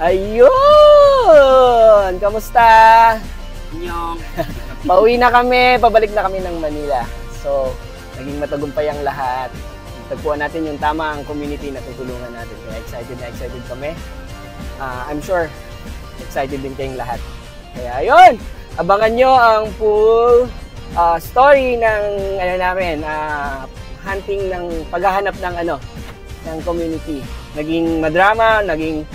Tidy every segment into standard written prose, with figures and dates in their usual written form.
Ayun! Kamusta? Inyong. Pauwi na kami, pabalik na kami ng Manila. So, naging matagumpay ang lahat. Tagpuan natin yung tamang community na tutulungan natin. Kaya excited kami. I'm sure, excited din kayong lahat. Kaya ayun! Abangan nyo ang full story ng namin, hunting ng paghahanap ng ng community. Naging madrama, naging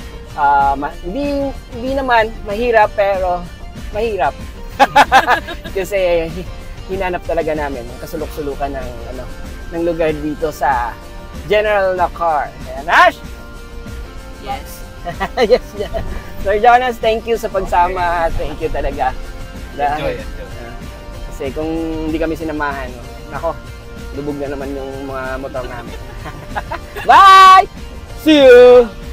hindi naman mahirap pero mahirap. Kasi hinanap talaga namin ang kasulok-sulukan ng lugar dito sa General Nakar. Kaya Nash! Yes. Yes, yeah. Sir Jonas, thank you sa pagsama. Thank you talaga. Enjoy. Kasi kung hindi kami sinamahan, nako, lubog na naman yung mga motor namin. Bye! See you!